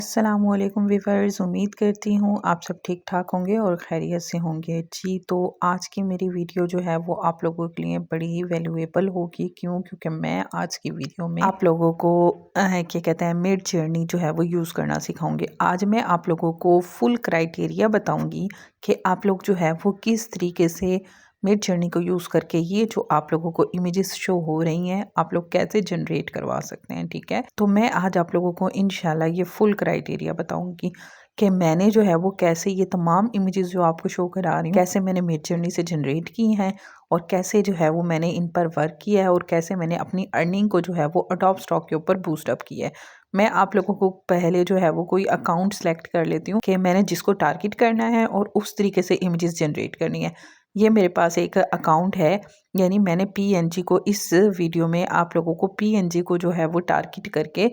अस्सलामुअलैकुम वीवर्स, उम्मीद करती हूँ आप सब ठीक ठाक होंगे और खैरियत से होंगे जी। तो आज की मेरी वीडियो जो है वो आप लोगों के लिए बड़ी ही वैल्यूएबल होगी। क्योंकि मैं आज की वीडियो में आप लोगों को क्या कहते हैं मिड जर्नी जो है वो यूज़ करना सिखाऊंगी। आज मैं आप लोगों को फुल क्राइटेरिया बताऊंगी कि आप लोग जो है वो किस तरीके से मिड जर्नी को यूज़ करके ये जो आप लोगों को इमेजेस शो हो रही हैं आप लोग कैसे जनरेट करवा सकते हैं। ठीक है, तो मैं आज आप लोगों को इंशाल्लाह ये फुल क्राइटेरिया बताऊंगी कि मैंने जो है वो कैसे ये तमाम इमेजेस जो आपको शो करा रही हूँ कैसे मैंने मिड जर्नी से जनरेट की हैं और कैसे जो है वो मैंने इन पर वर्क किया है और कैसे मैंने अपनी अर्निंग को जो है वो अडोब स्टॉक के ऊपर बूस्टअप किया है। मैं आप लोगों को पहले जो है वो कोई अकाउंट सेलेक्ट कर लेती हूँ कि मैंने जिसको टारगेट करना है और उस तरीके से इमेजेस जनरेट करनी है। ये मेरे पास एक अकाउंट है, यानी मैंने पीएनजी को इस वीडियो में आप लोगों को पीएनजी को जो है वो टारगेट करके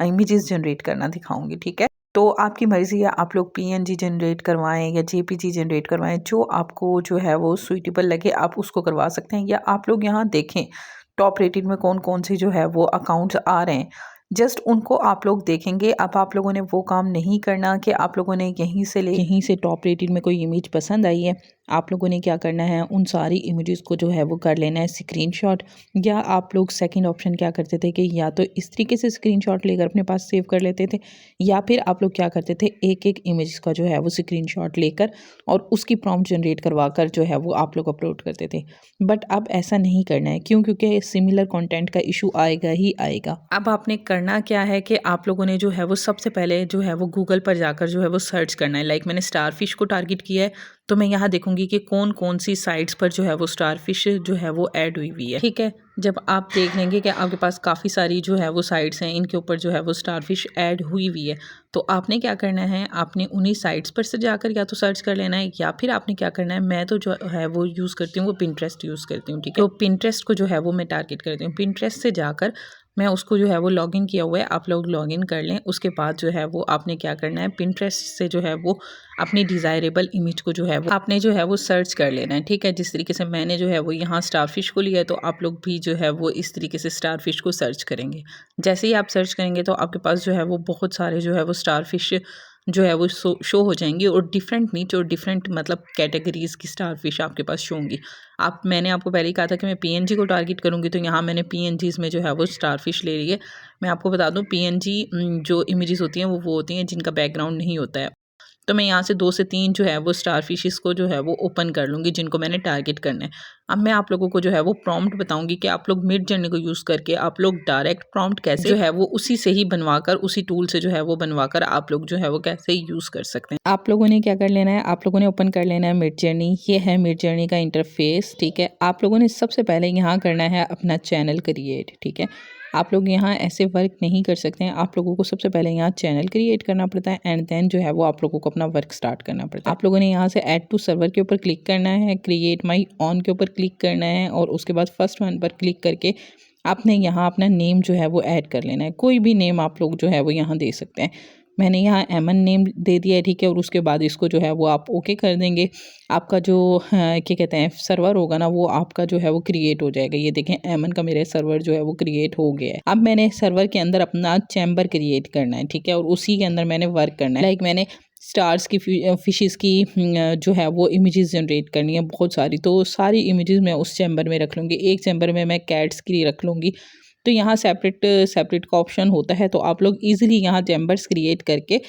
इमेजेस जनरेट करना दिखाऊंगी। ठीक है, तो आपकी मर्ज़ी है, आप लोग पीएनजी जनरेट करवाएं या जेपीजी जनरेट करवाएं, जो आपको जो है वो सूटेबल लगे आप उसको करवा सकते हैं। या आप लोग यहाँ देखें टॉप रेटेड में कौन कौन से जो है वो अकाउंट्स आ रहे हैं, जस्ट उनको आप लोग देखेंगे। अब आप लोगों ने वो काम नहीं करना कि आप लोगों ने यहीं से टॉप रेटेड में कोई इमेज पसंद आई है, आप लोगों ने क्या करना है उन सारी इमेजेस को जो है वो कर लेना है स्क्रीनशॉट। या आप लोग सेकंड ऑप्शन क्या करते थे कि या तो इस तरीके से स्क्रीनशॉट लेकर अपने पास सेव कर लेते थे, या फिर आप लोग क्या करते थे एक एक इमेज का जो है वो स्क्रीनशॉट लेकर और उसकी प्रॉम्प्ट जनरेट करवा कर जो है वो आप लोग अपलोड करते थे। बट अब ऐसा नहीं करना है, क्योंकि सिमिलर कंटेंट का इशू आएगा ही आएगा। अब आपने करना क्या है कि आप लोगों ने जो है वो सबसे पहले जो है वो गूगल पर जाकर जो है वो सर्च करना है। लाइक मैंने स्टारफिश को टारगेट किया है, तो मैं यहाँ देखूंगी कि कौन कौन सी साइट्स पर जो है वो स्टारफिश जो है वो ऐड हुई है। ठीक है, जब आप देख लेंगे कि आपके पास काफ़ी सारी जो है वो साइट्स हैं, इनके ऊपर जो है वो स्टारफिश ऐड हुई है, तो आपने क्या करना है, आपने उन्हीं साइट्स पर से जाकर या तो सर्च कर लेना है, या फिर आपने क्या करना है, मैं तो जो है वो यूज़ करती हूँ वो पिंटरेस्ट यूज़ करती हूँ। ठीक है, तो पिंटरेस्ट को जो है वो मैं टारगेट करती हूँ। पिंटरेस्ट से जाकर मैं उसको जो है वो लॉगिन किया हुआ है, आप लोग लॉगिन कर लें। उसके बाद जो है वो आपने क्या करना है, पिंटरेस्ट से जो है वो अपनी डिज़ायरेबल इमेज को जो है वो आपने जो है वो सर्च कर लेना है। ठीक है, जिस तरीके से मैंने जो है वो यहाँ स्टारफिश को लिया है, तो आप लोग भी जो है वो इस तरीके से स्टारफिश को सर्च करेंगे। जैसे ही आप सर्च करेंगे तो आपके पास जो है वो बहुत सारे जो है वो स्टारफिश जो है वो शो हो जाएंगी, और डिफरेंट नीच और डिफरेंट मतलब कैटेगरीज़ की स्टारफिश आपके पास शो होंगी। मैंने आपको पहले ही कहा था कि मैं पीएनजी को टारगेट करूँगी, तो यहाँ मैंने पीएनजीज़ में जो है वो स्टारफिश ले रही है। मैं आपको बता दूँ पीएनजी जो इमेजेस होती हैं वो होती हैं जिनका बैकग्राउंड नहीं होता है। तो मैं यहाँ से 2 से 3 जो है वो स्टारफिशेस को जो है वो ओपन कर लूँगी जिनको मैंने टारगेट करना है। अब मैं आप लोगों को जो है वो प्रॉम्प्ट बताऊँगी कि आप लोग मिड जर्नी को यूज़ करके आप लोग डायरेक्ट प्रॉम्प्ट कैसे जो है वो उसी से ही बनवाकर, उसी टूल से जो है वो बनवाकर आप लोग जो है वो कैसे यूज़ कर सकते हैं। आप लोगों ने क्या कर लेना है, आप लोगों ने ओपन कर लेना है मिड जर्नी। ये है मिड जर्नी का इंटरफेस। ठीक है, आप लोगों ने सबसे पहले यहाँ करना है अपना चैनल क्रिएट। ठीक है, आप लोग यहाँ ऐसे वर्क नहीं कर सकते हैं, आप लोगों को सबसे पहले यहाँ चैनल क्रिएट करना पड़ता है एंड देन जो है वो आप लोगों को अपना वर्क स्टार्ट करना पड़ता है। आप लोगों ने यहाँ से ऐड टू सर्वर के ऊपर क्लिक करना है, क्रिएट माई ऑन के ऊपर क्लिक करना है, और उसके बाद फर्स्ट वन पर क्लिक करके आपने यहाँ अपना नेम जो है वो ऐड कर लेना है। कोई भी नेम आप लोग जो है वो यहाँ दे सकते हैं। मैंने यहाँ एमन नेम दे दिया है। ठीक है, और उसके बाद इसको जो है वो आप ओके कर देंगे। आपका जो क्या कहते हैं सर्वर होगा ना, वो आपका जो है वो क्रिएट हो जाएगा। ये देखें एमन का मेरा सर्वर जो है वो क्रिएट हो गया है। अब मैंने सर्वर के अंदर अपना चैम्बर क्रिएट करना है। ठीक है, और उसी के अंदर मैंने वर्क करना है। लाइक मैंने स्टार्स की फिशेस की जो है वो इमेजेस जनरेट करनी है बहुत सारी, तो सारी इमेजेस मैं उस चैम्बर में रख लूँगी। एक चैम्बर में मैं कैट्स की रख लूँगी। तो यहाँ सेपरेट का ऑप्शन होता है, तो आप लोग इजीली यहाँ चैम्बर्स क्रिएट करके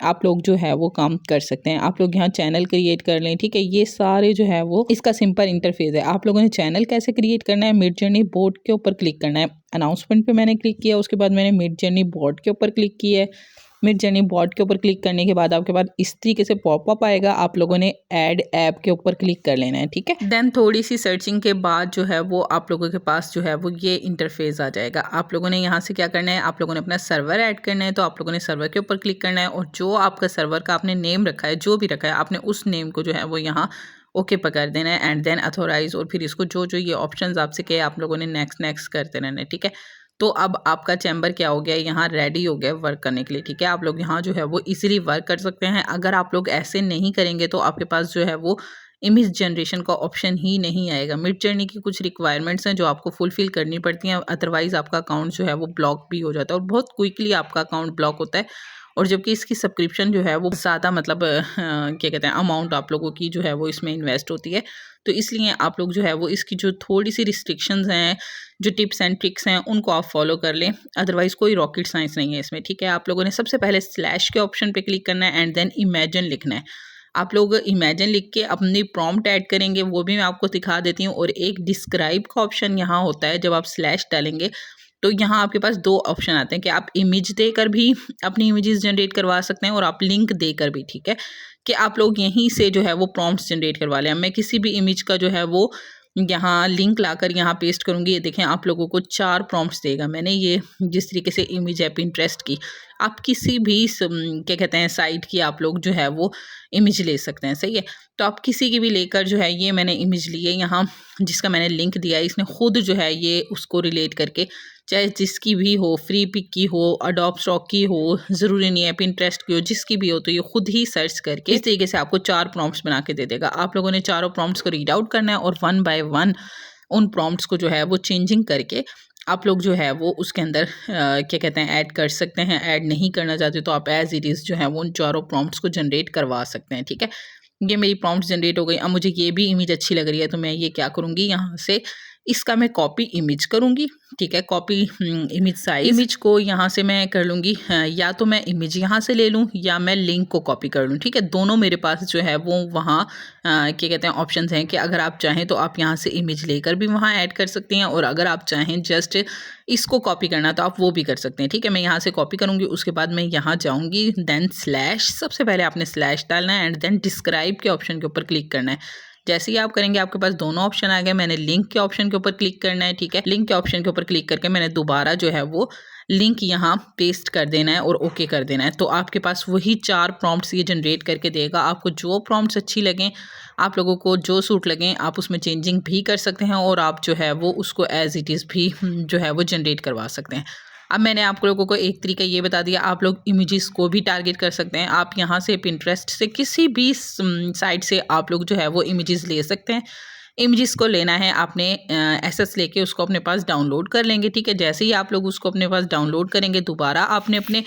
आप लोग जो है वो काम कर सकते हैं। आप लोग यहाँ चैनल क्रिएट कर लें। ठीक है, ये सारे जो है वो इसका सिंपल इंटरफेस है। आप लोगों ने चैनल कैसे क्रिएट करना है, मिड जर्नी बोर्ड के ऊपर क्लिक करना है। अनाउंसमेंट पे मैंने क्लिक किया, उसके बाद मैंने मिड जर्नी बोर्ड के ऊपर क्लिक किया है। मिड जर्नी बोर्ड के ऊपर क्लिक करने के बाद आपके पास इस तरीके से पॉपअप आएगा। आप लोगों ने ऐड ऐप के ऊपर क्लिक कर लेना है। ठीक है, देन थोड़ी सी सर्चिंग के बाद जो है वो आप लोगों के पास जो है वो ये इंटरफेस आ जाएगा। आप लोगों ने यहाँ से क्या करना है, आप लोगों ने अपना सर्वर ऐड करना है, तो आप लोगों ने सर्वर के ऊपर क्लिक करना है, और जो आपका सर्वर का आपने नेम रखा है, जो भी रखा है आपने उस नेम को जो है वो यहाँ ओके पकड़ देना है एंड देन अथोराइज, और फिर इसको जो जो ये ऑप्शंस आपसे कहे आप लोगों ने नेक्स्ट करते रहना है। ठीक है, तो अब आपका चैम्बर क्या हो गया, यहाँ रेडी हो गया वर्क करने के लिए। ठीक है, आप लोग यहाँ जो है वो इजीली वर्क कर सकते हैं। अगर आप लोग ऐसे नहीं करेंगे तो आपके पास जो है वो इमेज जनरेशन का ऑप्शन ही नहीं आएगा। मिड जर्नी की कुछ रिक्वायरमेंट्स हैं जो आपको फुलफिल करनी पड़ती हैं, अदरवाइज आपका अकाउंट जो है वो ब्लॉक भी हो जाता है, और बहुत क्विकली आपका अकाउंट ब्लॉक होता है। और जबकि इसकी सब्सक्रिप्शन जो है वो ज़्यादा मतलब क्या कहते हैं अमाउंट आप लोगों की जो है वो इसमें इन्वेस्ट होती है। तो इसलिए आप लोग जो है वो इसकी जो थोड़ी सी रिस्ट्रिक्शंस हैं, जो टिप्स एंड ट्रिक्स हैं, उनको आप फॉलो कर लें। अदरवाइज़ कोई रॉकेट साइंस नहीं है इसमें, ठीक है। आप लोगों ने सबसे पहले स्लैश के ऑप्शन पे क्लिक करना है एंड देन इमेजिन लिखना है। आप लोग इमेजिन लिख के अपनी प्रॉम्प्ट ऐड करेंगे, वो भी मैं आपको दिखा देती हूँ। और एक डिस्क्राइब का ऑप्शन यहाँ होता है, जब आप स्लैश डालेंगे तो यहाँ आपके पास 2 ऑप्शन आते हैं कि आप इमेज देकर भी अपनी इमेजेस जनरेट करवा सकते हैं और आप लिंक देकर भी, ठीक है, कि आप लोग यहीं से जो है वो प्रॉम्प्ट्स जनरेट करवा लें। मैं किसी भी इमेज का जो है वो यहाँ लिंक लाकर यहाँ पेस्ट करूँगी। ये देखें आप लोगों को 4 प्रॉम्प्ट्स देगा। मैंने ये जिस तरीके से इमेज है पिंटरेस्ट की, आप किसी भी क्या कहते हैं साइट की आप लोग जो है वो इमेज ले सकते हैं, सही है। तो आप किसी की भी लेकर जो है, ये मैंने इमेज ली है यहाँ जिसका मैंने लिंक दिया है, इसने खुद जो है ये उसको रिलेट करके, चाहे जिसकी भी हो, फ्री पिक की हो, अडोब स्टॉक की हो, ज़रूरी नहीं है पिंटरेस्ट की हो, जिसकी भी हो, तो ये खुद ही सर्च करके इस तरीके से आपको 4 प्रॉम्प्ट्स बना के दे देगा। आप लोगों ने चारों प्रॉम्प्ट्स को रीड आउट करना है और 1 बाय 1 उन प्रॉम्प्ट्स को जो है वो चेंजिंग करके आप लोग जो है वो उसके अंदर क्या कहते हैं ऐड कर सकते हैं। ऐड नहीं करना चाहते तो आप एज इट इज़ जो है वो उन चारों प्रॉम्प्ट्स को जनरेट करवा सकते हैं, ठीक है। ये मेरी प्रॉम्प्ट जनरेट हो गई। अब मुझे ये भी इमेज अच्छी लग रही है, तो मैं ये क्या करूँगी, यहाँ से इसका मैं कॉपी इमेज करूँगी, ठीक है। कॉपी इमेज साइज, इमेज को यहाँ से मैं कर लूँगी, या तो मैं इमेज यहाँ से ले लूँ या मैं लिंक को कॉपी कर लूँ, ठीक है। दोनों मेरे पास जो है वो वहाँ क्या कहते हैं ऑप्शंस हैं कि अगर आप चाहें तो आप यहाँ से इमेज लेकर भी वहाँ ऐड कर सकते हैं, और अगर आप चाहें जस्ट इसको कॉपी करना तो आप वो भी कर सकते हैं, ठीक है। मैं यहाँ से कॉपी करूँगी, उसके बाद मैं यहाँ जाऊँगी, देन स्लैश, सबसे पहले आपने स्लैश डालना है एंड देन डिस्क्राइब के ऑप्शन के ऊपर क्लिक करना है। जैसे ही आप करेंगे आपके पास दोनों ऑप्शन आ गए। मैंने लिंक के ऑप्शन के ऊपर क्लिक करना है, ठीक है। लिंक के ऑप्शन के ऊपर क्लिक करके मैंने दोबारा जो है वो लिंक यहाँ पेस्ट कर देना है और ओके कर देना है। तो आपके पास वही 4 प्रॉम्प्ट्स ये जनरेट करके देगा। आपको जो प्रॉम्प्ट्स अच्छी लगें, आप लोगों को जो सूट लगें, आप उसमें चेंजिंग भी कर सकते हैं और आप जो है वो उसको एज इट इज़ भी जो है वो जनरेट करवा सकते हैं। अब मैंने आप लोगों को एक तरीका ये बता दिया, आप लोग इमेजेस को भी टारगेट कर सकते हैं। आप यहाँ से पिंटरेस्ट से किसी भी साइट से आप लोग जो है वो इमेजेस ले सकते हैं। इमेजेस को लेना है आपने एसएस लेके उसको अपने पास डाउनलोड कर लेंगे, ठीक है। जैसे ही आप लोग उसको अपने पास डाउनलोड करेंगे, दोबारा आपने अपने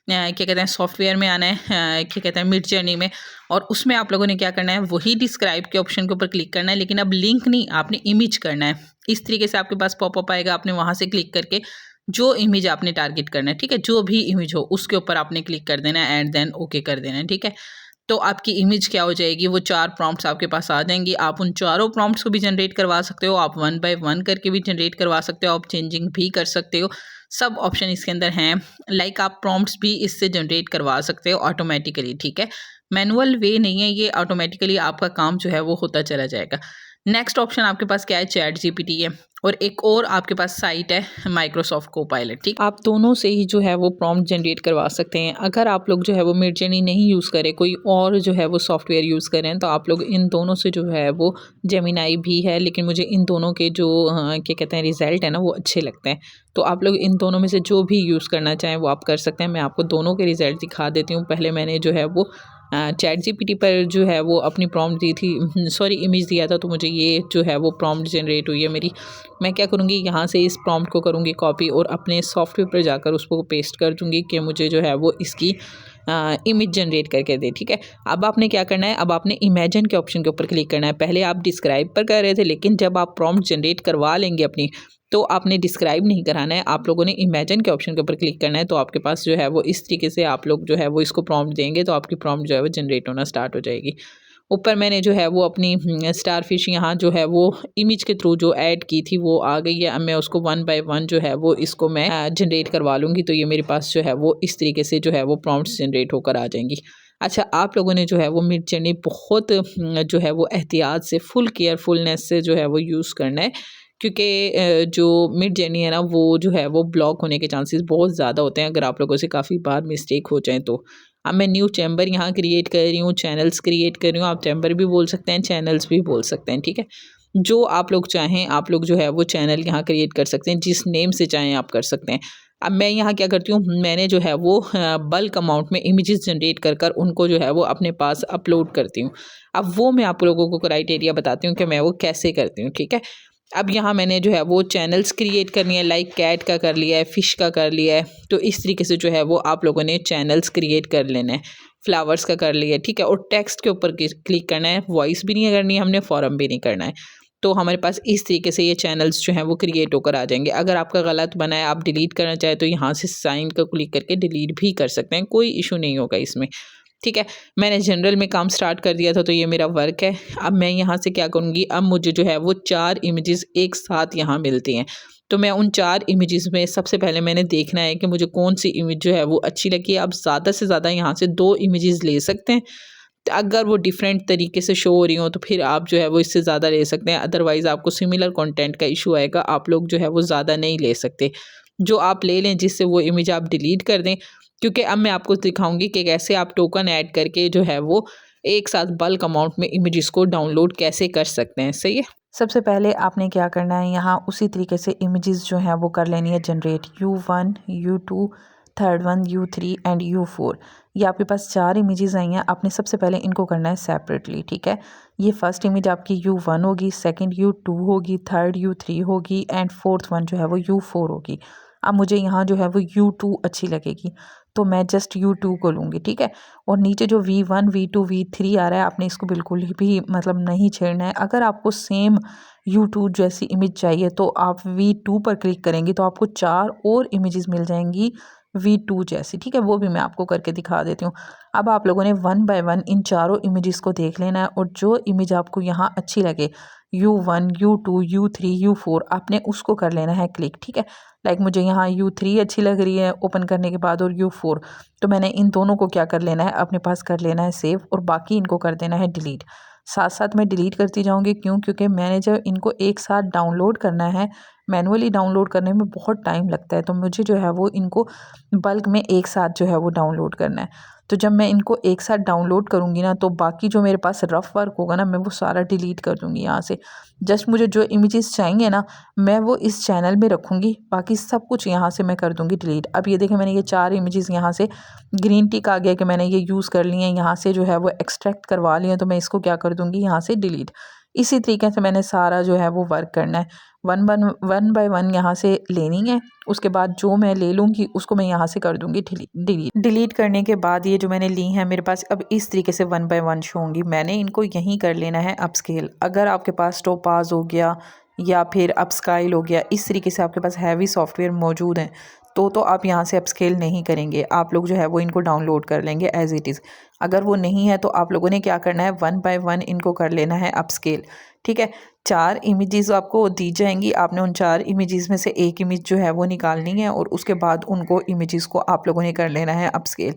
क्या कहते हैं सॉफ्टवेयर में आना है, क्या कहते हैं मिड जर्नी में, और उसमें आप लोगों ने क्या करना है, वही डिस्क्राइब के ऑप्शन के ऊपर क्लिक करना है, लेकिन अब लिंक नहीं, आपने इमेज करना है। इस तरीके से आपके पास पॉपअप आएगा, आपने वहाँ से क्लिक करके जो इमेज आपने टारगेट करना है, ठीक है, जो भी इमेज हो उसके ऊपर आपने क्लिक कर देना है एंड देन ओके कर देना है, ठीक है। तो आपकी इमेज क्या हो जाएगी, वो 4 प्रॉम्प्ट्स आपके पास आ जाएंगी। आप उन चारों प्रॉम्प्ट्स को भी जनरेट करवा सकते हो, आप 1 बाय 1 करके भी जनरेट करवा सकते हो, आप चेंजिंग भी कर सकते हो। सब ऑप्शन इसके अंदर हैं। लाइक आप प्रॉम्प्ट्स भी इससे जनरेट करवा सकते हो ऑटोमेटिकली, ठीक है। मैनुअल वे नहीं है ये, ऑटोमेटिकली आपका काम जो है वो होता चला जाएगा। नेक्स्ट ऑप्शन आपके पास क्या है, चैट जीपीटी है, और एक और आपके पास साइट है माइक्रोसॉफ्ट कोपायलट, ठीक। आप दोनों से ही जो है वो प्रॉम्प्ट जनरेट करवा सकते हैं। अगर आप लोग जो है वो मिडजर्नी नहीं यूज़ करें, कोई और जो है वो सॉफ्टवेयर यूज़ करें, तो आप लोग इन दोनों से जो है वो जेमिनाई भी है, लेकिन मुझे इन दोनों के जो क्या कहते हैं रिज़ल्ट है ना वो अच्छे लगते हैं। तो आप लोग इन दोनों में से जो भी यूज़ करना चाहें वो आप कर सकते हैं। मैं आपको दोनों के रिज़ल्ट दिखा देती हूँ। पहले मैंने जो है वो चैट जीपीटी पर जो है वो अपनी प्रॉम्प्ट दी थी, सॉरी इमेज दिया था, तो मुझे ये जो है वो प्रॉम्प्ट जनरेट हुई है मेरी। मैं क्या करूँगी, यहाँ से इस प्रॉम्प्ट को करूँगी कॉपी और अपने सॉफ्टवेयर पर जाकर उसको पेस्ट कर दूँगी कि मुझे जो है वो इसकी इमेज जनरेट करके दे, ठीक है। अब आपने क्या करना है, अब आपने इमेजिन के ऑप्शन के ऊपर क्लिक करना है। पहले आप डिस्क्राइब पर कर रहे थे, लेकिन जब आप प्रॉम्प्ट जनरेट करवा लेंगे अपनी, तो आपने डिस्क्राइब नहीं कराना है, आप लोगों ने इमेजिन के ऑप्शन के ऊपर क्लिक करना है। तो आपके पास जो है वो इस तरीके से आप लोग जो है वो इसको प्रॉम्प्ट देंगे तो आपकी प्रॉम्प्ट जो है वो जनरेट होना स्टार्ट हो जाएगी। ऊपर मैंने जो है वो अपनी स्टारफिश यहाँ जो है वो इमेज के थ्रू जो ऐड की थी वो आ गई है। अब मैं उसको 1 बाय 1 जो है वो इसको मैं जनरेट करवा लूँगी। तो ये मेरे पास जो है वो इस तरीके से जो है वो प्रॉम्प्ट्स जनरेट होकर आ जाएंगी। अच्छा, आप लोगों ने जो है वो मिड जर्नी बहुत जो है वो एहतियात से, फुल केयरफुलनेस से जो है वो यूज़ करना है, क्योंकि जो मिड जर्नी है ना वो जो है वो ब्लॉक होने के चांसेस बहुत ज़्यादा होते हैं अगर आप लोगों से काफ़ी बार मिस्टेक हो जाए तो। अब मैं न्यू चैम्बर यहाँ क्रिएट कर रही हूँ, चैनल्स क्रिएट कर रही हूँ। आप चैम्बर भी बोल सकते हैं, चैनल्स भी बोल सकते हैं, ठीक है। जो आप लोग चाहें आप लोग जो है वो चैनल यहाँ क्रिएट कर सकते हैं, जिस नेम से चाहें आप कर सकते हैं। अब मैं यहाँ क्या करती हूँ, मैंने जो है वो बल्क अमाउंट में इमेजेस जनरेट कर कर उनको जो है वो अपने पास अपलोड करती हूँ। अब वो मैं आप लोगों को क्राइटेरिया बताती हूँ कि मैं वो कैसे करती हूँ, ठीक है। अब यहाँ मैंने जो है वो चैनल्स क्रिएट करनी है, लाइक कैट का कर लिया है, फ़िश का कर लिया है। तो इस तरीके से जो है वो आप लोगों ने चैनल्स क्रिएट कर लेना है। फ्लावर्स का कर लिया है, ठीक है। और टेक्स्ट के ऊपर क्लिक करना है, वॉइस भी नहीं करनी है हमने, फॉर्म भी नहीं करना है। तो हमारे पास इस तरीके से ये चैनल्स जो हैं वो क्रिएट होकर आ जाएंगे। अगर आपका गलत बना है, आप डिलीट करना चाहें तो यहाँ से साइन का क्लिक करके डिलीट भी कर सकते हैं, कोई इशू नहीं होगा इसमें, ठीक है। मैंने जनरल में काम स्टार्ट कर दिया था, तो ये मेरा वर्क है। अब मैं यहाँ से क्या करूँगी, अब मुझे जो है वो 4 इमेजेस एक साथ यहाँ मिलती हैं। तो मैं उन 4 इमेजेस में सबसे पहले मैंने देखना है कि मुझे कौन सी इमेज जो है वो अच्छी लगी है। आप ज़्यादा से ज़्यादा यहाँ से 2 इमेजेस ले सकते हैं। अगर वो डिफरेंट तरीके से शो हो रही हो तो फिर आप जो है वो इससे ज़्यादा ले सकते हैं, अदरवाइज़ आपको सिमिलर कंटेंट का इशू आएगा, आप लोग जो है वो ज़्यादा नहीं ले सकते। जो आप ले लें जिससे वो इमेज आप डिलीट कर दें, क्योंकि अब मैं आपको दिखाऊंगी कि कैसे आप टोकन ऐड करके जो है वो एक साथ बल्क अमाउंट में इमेजेस को डाउनलोड कैसे कर सकते हैं। सही है। सबसे पहले आपने क्या करना है, यहाँ उसी तरीके से इमेजेस जो हैं वो कर लेनी है generate, U1 U2 third one U3 and U4। ये आपके पास 4 इमेजेस आई हैं, आपने सबसे पहले इनको करना है सेपरेटली, ठीक है। ये फर्स्ट इमेज आपकी U1 होगी, सेकंड U2 होगी, थर्ड U3 होगी एंड फोर्थ वन जो है वो U4 होगी। अब मुझे यहाँ जो है वो U2 अच्छी लगेगी, तो मैं जस्ट U2 को लूँगी, ठीक है। और नीचे जो V1 V2 V3 आ रहा है, आपने इसको बिल्कुल भी मतलब नहीं छेड़ना है। अगर आपको सेम U2 जैसी इमेज चाहिए तो आप V2 पर क्लिक करेंगी तो आपको 4 और इमेजेस मिल जाएंगी V2 जैसी, ठीक है। वो भी मैं आपको करके दिखा देती हूँ। अब आप लोगों ने 1 बाय 1 इन चारों इमेजेस को देख लेना है, और जो इमेज आपको यहाँ अच्छी लगे U1 U2 U3 U4 आपने उसको कर लेना है क्लिक, ठीक है। लाइक मुझे यहाँ U3 अच्छी लग रही है ओपन करने के बाद, और U4, तो मैंने इन दोनों को क्या कर लेना है, अपने पास कर लेना है सेव, और बाकी इनको कर देना है डिलीट। साथ साथ मैं डिलीट करती जाऊँगी, क्यों, क्योंकि मैंने जब इनको एक साथ डाउनलोड करना है, मैनुअली डाउनलोड करने में बहुत टाइम लगता है, तो मुझे जो है वो इनको बल्क में एक साथ जो है वो डाउनलोड करना है। तो जब मैं इनको एक साथ डाउनलोड करूँगी ना, तो बाकी जो मेरे पास रफ़ वर्क होगा ना, मैं वो सारा डिलीट कर दूँगी यहाँ से। जस्ट मुझे जो इमेजेस चाहिए ना, मैं वो इस चैनल में रखूँगी, बाकी सब कुछ यहाँ से मैं कर दूँगी डिलीट। अब ये देखें, मैंने ये 4 इमेजेस यहाँ से ग्रीन टिक आ गया कि मैंने ये यूज़ कर लिए हैं, यहाँ से जो है वो एक्सट्रैक्ट करवा लिए हैं, तो मैं इसको क्या कर दूँगी यहाँ से डिलीट। इसी तरीके से मैंने सारा जो है वो वर्क करना है। 1 बाय 1 यहाँ से लेनी है, उसके बाद जो मैं ले लूँगी उसको मैं यहाँ से कर दूँगी डिलीट। डिलीट करने के बाद ये जो मैंने ली हैं मेरे पास अब इस तरीके से 1 बाय 1 शो होंगी। मैंने इनको यहीं कर लेना है अपस्केल। अगर आपके पास टोपाज हो गया या फिर अपस्काइल हो गया, इस तरीके से आपके पास हैवी सॉफ्टवेयर मौजूद हैं, तो आप यहाँ से अपस्केल नहीं करेंगे, आप लोग जो है वो इनको डाउनलोड कर लेंगे एज इट इज़। अगर वो नहीं है तो आप लोगों ने क्या करना है, 1 बाय 1 इनको कर लेना है अपस्केल, ठीक है। 4 इमेजेस आपको दी जाएंगी, आपने उन 4 इमेजेस में से एक इमेज जो है वो निकालनी है, और उसके बाद उनको इमेजेस को आप लोगों ने कर लेना है अपस्केल।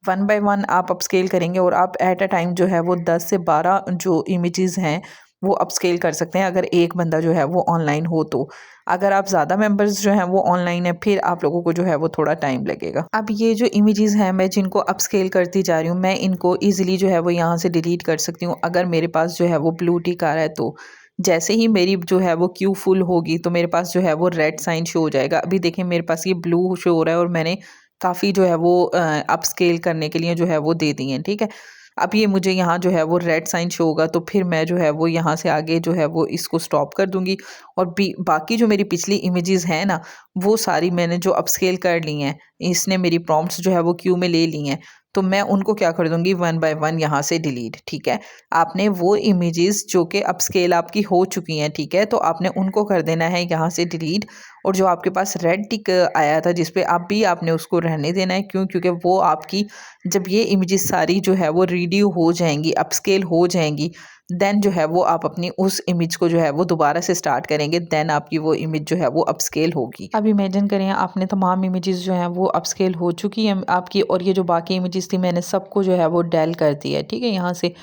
1 बाय 1 आप अपस्केल करेंगे, और आप एट अ टाइम जो है वो 10 से 12 जो इमेजेस हैं वो अपस्केल कर सकते हैं, अगर एक बंदा जो है वो ऑनलाइन हो तो। अगर आप ज़्यादा मेंबर्स जो हैं वो ऑनलाइन है, फिर आप लोगों को जो है वो थोड़ा टाइम लगेगा। अब ये जो इमेजेस हैं मैं जिनको अपस्केल करती जा रही हूँ, मैं इनको ईजिली जो है वो यहाँ से डिलीट कर सकती हूँ, अगर मेरे पास जो है वो ब्लू टिक आ रहा है तो। जैसे ही मेरी जो है वो क्यू फुल होगी तो मेरे पास जो है वो रेड साइन शो हो जाएगा। अभी देखिए मेरे पास ये ब्लू शो हो रहा है, और मैंने काफ़ी जो है वो अपस्केल करने के लिए जो है वो दे दी हैं, ठीक है। अब ये मुझे यहाँ जो है वो रेड साइन शो होगा, तो फिर मैं जो है वो यहाँ से आगे जो है वो इसको स्टॉप कर दूँगी, और बाकी जो मेरी पिछली इमेजेस हैं ना, वो सारी मैंने जो अपस्केल कर ली हैं, इसने मेरी प्रॉम्प्ट्स जो है वो क्यू में ले ली हैं, तो मैं उनको क्या कर दूँगी 1 बाय 1 यहाँ से डिलीट, ठीक है। आपने वो इमेजेस जो कि अपस्केल आपकी हो चुकी हैं, ठीक है, तो आपने उनको कर देना है यहाँ से डिलीट, और जो आपके पास रेड टिक आया था जिस पे आप भी आपने उसको रहने देना है, क्यों, क्योंकि वो आपकी जब ये इमेजेस सारी जो है वो रीड्यू हो जाएंगी, अपस्केल हो जाएंगी, देन जो है वो आप अपनी उस इमेज को जो है वो दोबारा से स्टार्ट करेंगे, देन आपकी वो इमेज जो है वो अपस्केल होगी। अब इमेजिन करें आपने तमाम इमेजेस जो हैं वो अपस्केल हो चुकी हैं आपकी, और ये जो बाकी इमेजेस थी मैंने सबको जो है वो डेल कर दिया है, ठीक है, यहाँ से।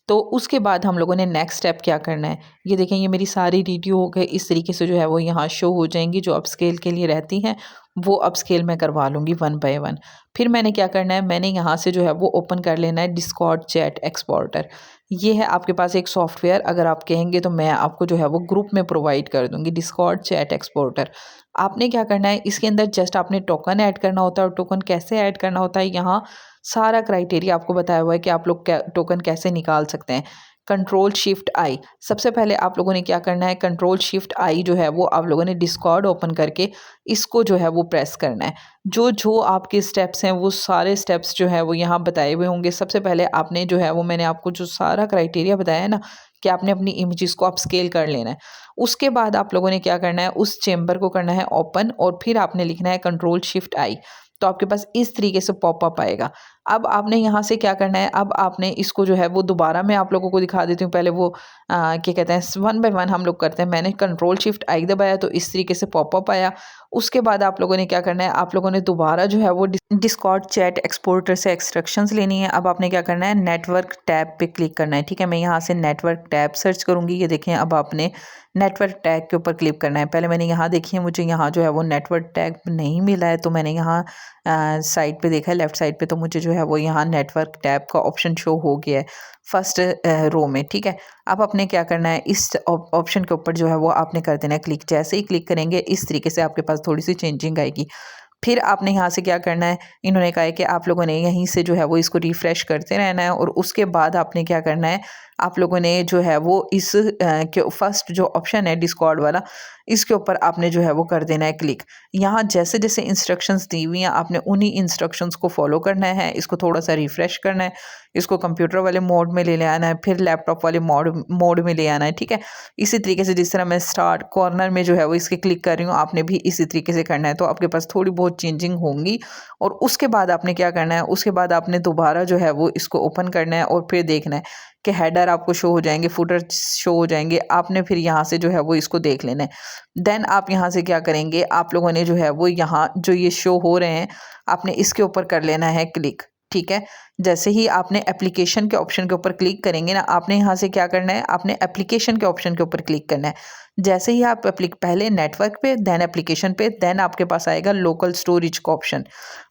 तो उसके बाद हम लोगों ने नेक्स्ट स्टेप क्या करना है, ये देखें ये मेरी सारी रीडियो हो गए, इस तरीके से जो है वो यहाँ शो हो जाएंगी, जो अपस्केल के लिए रहती हैं वो अपस्केल मैं करवा लूँगी 1 बाय 1। फिर मैंने क्या करना है, मैंने यहाँ से जो है वो ओपन कर लेना है डिस्कॉर्ड चैट एक्सपोर्टर। ये है आपके पास एक सॉफ्टवेयर, अगर आप कहेंगे तो मैं आपको जो है वो ग्रुप में प्रोवाइड कर दूँगी, डिस्कॉर्ड चैट एक्सपोर्टर। आपने क्या करना है, इसके अंदर जस्ट आपने टोकन ऐड करना होता है, और टोकन कैसे ऐड करना होता है, यहाँ सारा क्राइटेरिया आपको बताया हुआ है कि आप लोग टोकन कैसे निकाल सकते हैं। कंट्रोल शिफ्ट आई। सबसे पहले आप लोगों ने क्या करना है, कंट्रोल शिफ्ट आई जो है वो आप लोगों ने डिस्कॉर्ड ओपन करके इसको जो है वो प्रेस करना है। जो जो आपके स्टेप्स हैं वो सारे स्टेप्स जो है वो यहाँ बताए हुए होंगे। सबसे पहले आपने जो है वो मैंने आपको जो सारा क्राइटेरिया बताया है ना कि आपने अपनी इमेजेस को आप स्केल कर लेना है। उसके बाद आप लोगों ने क्या करना है, उस चेम्बर को करना है ओपन और फिर आपने लिखना है कंट्रोल शिफ्ट आई। तो आपके पास इस तरीके से पॉपअप आएगा। अब आपने यहाँ से क्या करना है, अब आपने इसको जो है वो दोबारा मैं आप लोगों को दिखा देती हूँ। पहले वो क्या कहते हैं, वन बाय वन हम लोग करते हैं। मैंने कंट्रोल शिफ्ट आई दबाया तो इस तरीके से पॉपअप आया। उसके बाद आप लोगों ने क्या करना है, आप लोगों ने दोबारा जो है वो डिस्कॉर्ड चैट एक्सपोर्टर से एक्सट्रैक्शंस लेनी है। अब आपने क्या करना है, नेटवर्क टैब पे क्लिक करना है। ठीक है, मैं यहाँ से नेटवर्क टैब सर्च करूँगी। ये देखें, अब आपने नेटवर्क टैग के ऊपर क्लिक करना है। पहले मैंने यहाँ देखिए, मुझे यहाँ जो है वो नेटवर्क टैग नहीं मिला है, तो मैंने यहाँ साइड पे देखा है, लेफ्ट साइड पे, तो मुझे जो है वो यहाँ नेटवर्क टैब का ऑप्शन शो हो गया है फर्स्ट रो में। ठीक है, अब आपने क्या करना है, इस ऑप्शन के ऊपर जो है वो आपने कर देना है क्लिक। जैसे ही क्लिक करेंगे इस तरीके से आपके पास थोड़ी सी चेंजिंग आएगी। फिर आपने यहाँ से क्या करना है, इन्होंने कहा है कि आप लोगों ने यहीं से जो है वो इसको रिफ़्रेश करते रहना है और उसके बाद आपने क्या करना है, आप लोगों ने जो है वो इस के फर्स्ट जो ऑप्शन है डिस्कॉर्ड वाला, इसके ऊपर आपने जो है वो कर देना है क्लिक। यहाँ जैसे जैसे इंस्ट्रक्शंस दी हुई हैं आपने उन्हीं इंस्ट्रक्शंस को फॉलो करना है। इसको थोड़ा सा रिफ़्रेश करना है, इसको कंप्यूटर वाले मोड में ले आना है, फिर लैपटॉप वाले मोड में ले आना है। ठीक है, इसी तरीके से जिस तरह मैं स्टार्ट कॉर्नर में जो है वो इसके क्लिक कर रही हूँ, आपने भी इसी तरीके से करना है। तो आपके पास थोड़ी बहुत चेंजिंग होंगी और उसके बाद आपने क्या करना है, उसके बाद आपने दोबारा जो है वो इसको ओपन करना है और फिर देखना है कि हेडर आपको शो हो जाएंगे, फुटर शो हो जाएंगे। आपने फिर यहाँ से जो है वो इसको देख लेना है। देन आप यहाँ से क्या करेंगे, आप लोगों ने जो है वो यहाँ जो ये शो हो रहे हैं आपने इसके ऊपर कर लेना है क्लिक। ठीक है, जैसे ही आपने एप्लीकेशन के ऑप्शन के ऊपर क्लिक करेंगे ना, आपने यहाँ से क्या करना है, आपने एप्लीकेशन के ऑप्शन के ऊपर क्लिक करना है। जैसे ही आप पहले नेटवर्क पे, देन एप्लीकेशन पे, देन आपके पास आएगा लोकल स्टोरेज का ऑप्शन।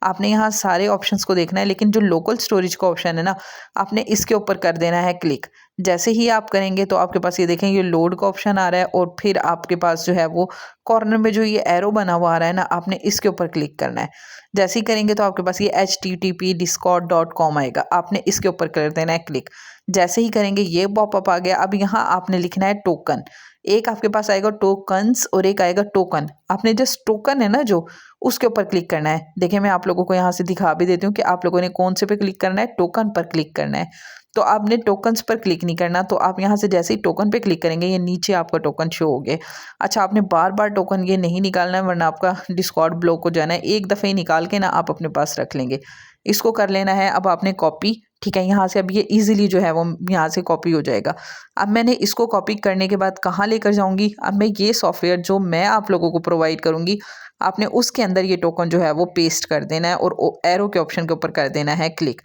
आपने यहाँ सारे ऑप्शंस को देखना है, लेकिन जो लोकल स्टोरेज का ऑप्शन है ना, आपने इसके ऊपर कर देना है क्लिक। जैसे ही आप करेंगे तो आपके पास ये देखें, ये लोड का ऑप्शन आ रहा है और फिर आपके पास जो है वो कॉर्नर में जो ये एरो बना हुआ आ रहा है ना, आपने इसके ऊपर क्लिक करना है। जैसे ही करेंगे तो आपके पास ये http://discord.com आएगा, आपने इसके ऊपर कर देना है क्लिक। जैसे ही करेंगे ये पॉपअप आ गया। अब यहाँ आपने लिखना है टोकन। एक आपके पास आएगा टोकन्स और एक आएगा टोकन। आपने जस्ट टोकन है ना जो, उसके ऊपर क्लिक करना है। देखिए, मैं आप लोगों को यहाँ से दिखा भी देती हूँ कि आप लोगों ने कौन से पे क्लिक करना है, टोकन पर क्लिक करना है। तो आपने टोकन्स पर क्लिक नहीं करना, तो आप यहाँ से जैसे ही टोकन पे क्लिक करेंगे ये नीचे आपका टोकन शो हो गया। अच्छा, आपने बार बार टोकन ये नहीं निकालना है, वरना आपका डिस्कॉर्ड ब्लॉक हो जाना है। एक दफ़े ही निकाल के ना आप अपने पास रख लेंगे। इसको कर लेना है। अब आपने कॉपी, ठीक है, यहाँ से अब ये इजीली जो है वो यहाँ से कॉपी हो जाएगा। अब मैंने इसको कॉपी करने के बाद कहाँ लेकर जाऊँगी, अब मैं ये सॉफ्टवेयर जो मैं आप लोगों को प्रोवाइड करूँगी, आपने उसके अंदर ये टोकन जो है वो पेस्ट कर देना है और एरो के ऑप्शन के ऊपर कर देना है क्लिक।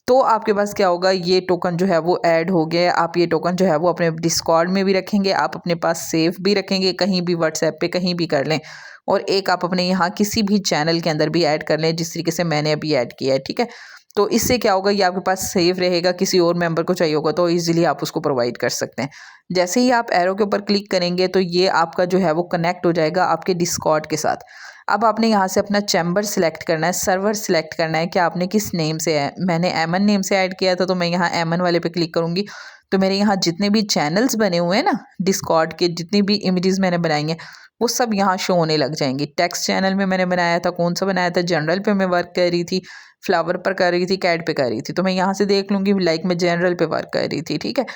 तो आपके पास क्या होगा, ये टोकन जो है वो ऐड हो गया। आप ये टोकन जो है वो अपने डिस्कॉर्ड में भी रखेंगे, आप अपने पास सेव भी रखेंगे, कहीं भी व्हाट्सएप पे कहीं भी कर लें, और एक आप अपने यहाँ किसी भी चैनल के अंदर भी ऐड कर लें जिस तरीके से मैंने अभी ऐड किया है। ठीक है, तो इससे क्या होगा, ये आपके पास सेव रहेगा। किसी और मेंबर को चाहिए होगा तो इजीली आप उसको प्रोवाइड कर सकते हैं। जैसे ही आप एरो के ऊपर क्लिक करेंगे तो ये आपका जो है वो कनेक्ट हो जाएगा आपके डिस्कॉर्ड के साथ। अब आपने यहाँ से अपना चैम्बर सिलेक्ट करना है, सर्वर सिलेक्ट करना है कि आपने किस नेम से है। मैंने एमन नेम से ऐड किया था, तो मैं यहाँ एमन वाले पे क्लिक करूँगी तो मेरे यहाँ जितने भी चैनल्स बने हुए हैं ना डिस्कॉर्ड के, जितनी भी इमेजेस मैंने बनाई हैं वो सब यहाँ शो होने लग जाएंगी। टेक्स्ट चैनल में मैंने बनाया था, कौन सा बनाया था, जनरल पे मैं वर्क कर रही थी, फ्लावर पर कर रही थी, कैट पे कर रही थी, तो मैं यहाँ से देख लूँगी लाइक मैं जनरल पे वर्क कर रही थी। ठीक है,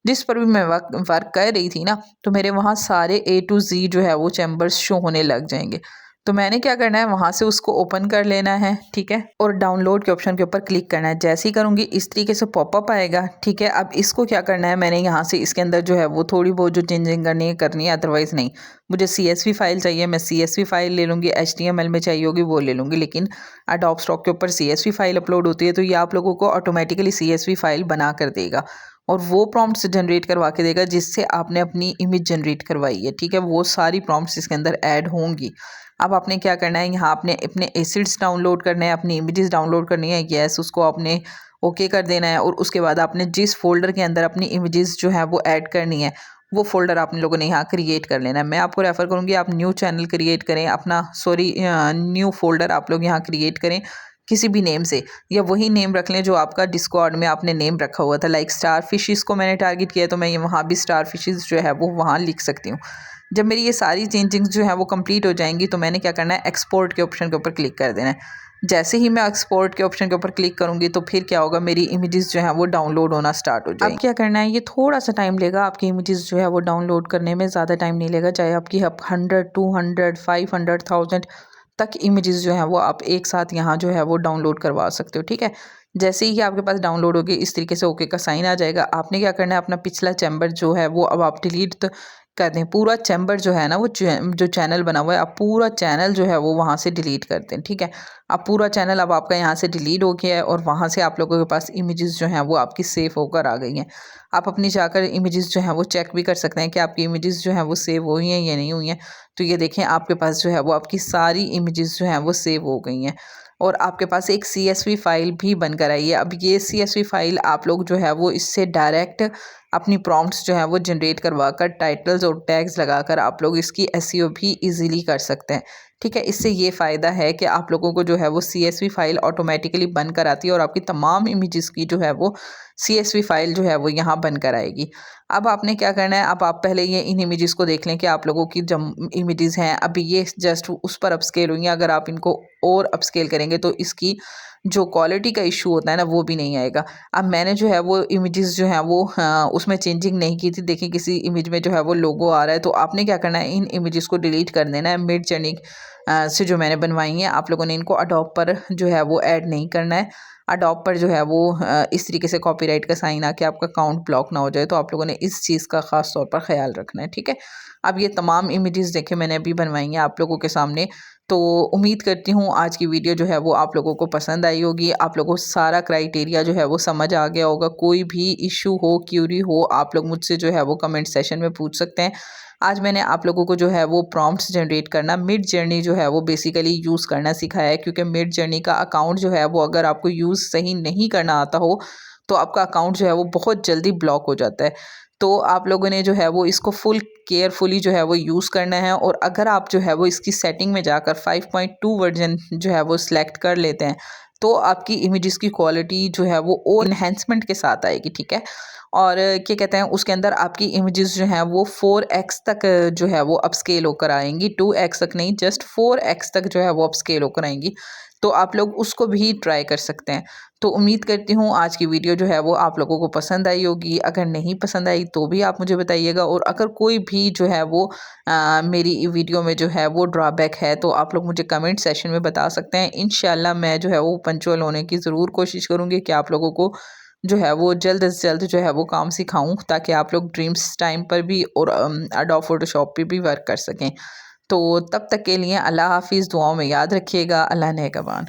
जिस पर भी मैं वर्क कर रही थी ना, तो मेरे वहाँ सारे A to Z जो है वो चैम्बर्स शो होने लग जाएंगे। तो मैंने क्या करना है, वहाँ से उसको ओपन कर लेना है। ठीक है, और डाउनलोड के ऑप्शन के ऊपर क्लिक करना है। जैसे ही करूँगी इस तरीके से पॉपअप आएगा। ठीक है, अब इसको क्या करना है, मैंने यहाँ से इसके अंदर जो है वो थोड़ी बहुत जो चेंजिंग करनी है, अदरवाइज़ नहीं। मुझे CSV फाइल चाहिए, मैं CSV फाइल ले लूँगी। HTML में चाहिए होगी वो ले लूँगी, लेकिन एडोब स्टॉक के ऊपर CSV फाइल अपलोड होती है, तो ये आप लोगों को ऑटोमेटिकली CSV फाइल बना कर देगा और वो प्रॉम्प्ट्स जनरेट करवा के देगा जिससे आपने अपनी इमेज जनरेट करवाई है। ठीक है, वो सारी प्रॉम्प्ट्स इसके अंदर ऐड होंगी। अब आपने क्या करना है, यहाँ आपने अपने एसिड्स डाउनलोड करने हैं, अपनी इमेजेस डाउनलोड करनी है। यस, उसको आपने ओके कर देना है और उसके बाद आपने जिस फोल्डर के अंदर अपनी इमेजेस जो है वो ऐड करनी है, वो फोल्डर आप लोगों ने यहाँ क्रिएट कर लेना है। मैं आपको रेफ़र करूँगी आप न्यू चैनल क्रिएट करें, अपना न्यू फोल्डर आप लोग यहाँ क्रिएट करें। किसी भी नेम से, या वही नेम रख लें जो आपका डिस्कॉर्ड में आपने नेम रखा हुआ था। लाइक स्टार फिशिज़ को मैंने टारगेट किया तो मैं ये वहाँ भी स्टार फिशिज़ जो है वो वहाँ लिख सकती हूँ। जब मेरी ये सारी चेंजिंग्स जो है वो कंप्लीट हो जाएंगी तो मैंने क्या करना है, एक्सपोर्ट के ऑप्शन के ऊपर क्लिक कर देना है। जैसे ही मैं एक्सपोर्ट के ऑप्शन के ऊपर क्लिक करूँगी तो फिर क्या होगा, मेरी इमेजेस जो हैं वो डाउनलोड होना स्टार्ट हो जाएंगी। अब क्या करना है, ये थोड़ा सा टाइम लेगा आपकी इमेजेस जो है वो डाउनलोड करने में, ज़्यादा टाइम नहीं लेगा। चाहे आपकी 100, 200, 500, 1000 तक इमेजेस जो हैं वो आप एक साथ यहाँ जो है वो डाउनलोड करवा सकते हो। ठीक है, जैसे ही आपके पास डाउनलोड होगी इस तरीके से ओके का साइन आ जाएगा। आपने क्या करना है, अपना पिछला चैम्बर जो है वो अब आप डिलीट कर दें। पूरा चैम्बर जो है ना वो जो चैनल बना हुआ है, आप पूरा चैनल जो है वो वहाँ से डिलीट कर दें। ठीक है, अब पूरा चैनल अब आपका यहाँ से डिलीट हो गया है और वहाँ से आप लोगों के पास इमेजेस जो हैं वो आपकी सेव होकर आ गई हैं। आप अपनी जाकर इमेजेस जो हैं वो चेक भी कर सकते हैं कि आपकी इमेजेस जो हैं वो सेव हुई हैं या नहीं हुई हैं। तो ये देखें, आपके पास जो है वो आपकी सारी इमेजेस जो हैं वो सेव हो गई हैं और आपके पास एक CSV फाइल भी बनकर आई है। अब ये CSV फाइल आप लोग जो है वो इससे डायरेक्ट अपनी प्रॉम्प्ट्स जो है वो जनरेट करवा कर टाइटल्स और टैग्स लगाकर आप लोग इसकी SEO भी इजीली कर सकते हैं। ठीक है, इससे ये फ़ायदा है कि आप लोगों को जो है वो CSV फाइल ऑटोमेटिकली बनकर आती है और आपकी तमाम इमेजेस की जो है वो CSV फाइल जो है वो यहाँ बनकर आएगी। अब आपने क्या करना है, अब आप पहले ये इन इमेजेस को देख लें कि आप लोगों की जब इमेजेस हैं अभी ये जस्ट उस पर अपस्केल हुई हैं। अगर आप इनको और अपस्केल करेंगे तो इसकी जो क्वालिटी का इशू होता है ना वो भी नहीं आएगा। अब मैंने जो है वो इमेजेस जो हैं वो उसमें चेंजिंग नहीं की थी। देखिए किसी इमेज में जो है वो लोगो आ रहा है, तो आपने क्या करना है, इन इमेजेस को डिलीट कर देना है। मिड जर्नी से जो मैंने बनवाई हैं, आप लोगों ने इनको अडोब पर जो है वो ऐड नहीं करना है। अडोब पर जो है वो इस तरीके से कॉपीराइट का साइन आके आपका अकाउंट ब्लॉक ना हो जाए, तो आप लोगों ने इस चीज़ का ख़ास तौर पर ख्याल रखना है। ठीक है, अब ये तमाम इमेजेस देखे मैंने अभी बनवाई हैं आप लोगों के सामने। तो उम्मीद करती हूँ आज की वीडियो जो है वो आप लोगों को पसंद आई होगी। आप लोगों को सारा क्राइटेरिया जो है वो समझ आ गया होगा। कोई भी इशू हो, क्यूरी हो, आप लोग मुझसे जो है वो कमेंट सेशन में पूछ सकते हैं। आज मैंने आप लोगों को जो है वो प्रॉम्प्ट्स जनरेट करना, मिड जर्नी जो है वो बेसिकली यूज़ करना सिखाया है, क्योंकि मिड जर्नी का अकाउंट जो है वो अगर आपको यूज़ सही नहीं करना आता हो तो आपका अकाउंट जो है वो बहुत जल्दी ब्लॉक हो जाता है। तो आप लोगों ने जो है वो इसको फुल केयरफुली जो है वो यूज़ करना है। और अगर आप जो है वो इसकी सेटिंग में जाकर 5.2 वर्जन जो है वो सिलेक्ट कर लेते हैं तो आपकी इमेजेस की क्वालिटी जो है वो और इन्हेंसमेंट के साथ आएगी। ठीक है, और क्या कहते हैं, उसके अंदर आपकी इमेजेस जो हैं वो 4x तक जो है वो अपस्केल होकर आएंगी। 2x तक नहीं, जस्ट 4x तक जो है वो अपस्केल होकर आएंगी। तो आप लोग उसको भी ट्राई कर सकते हैं। तो उम्मीद करती हूँ आज की वीडियो जो है वो आप लोगों को पसंद आई होगी। अगर नहीं पसंद आई तो भी आप मुझे बताइएगा, और अगर कोई भी जो है वो मेरी वीडियो में जो है वो ड्रॉबैक है तो आप लोग मुझे कमेंट सेशन में बता सकते हैं। इंशाल्लाह मैं जो है वो पंचुअल होने की ज़रूर कोशिश करूँगी कि आप लोगों को जो है वो जल्द से जल्द जो है वो काम सिखाऊं, ताकि आप लोग ड्रीम्स टाइम पर भी और एडोब फोटोशॉप पे भी वर्क कर सकें। तो तब तक के लिए अल्लाह हाफिज़, दुआओं में याद रखिएगा। अल्लाह नेगहबान।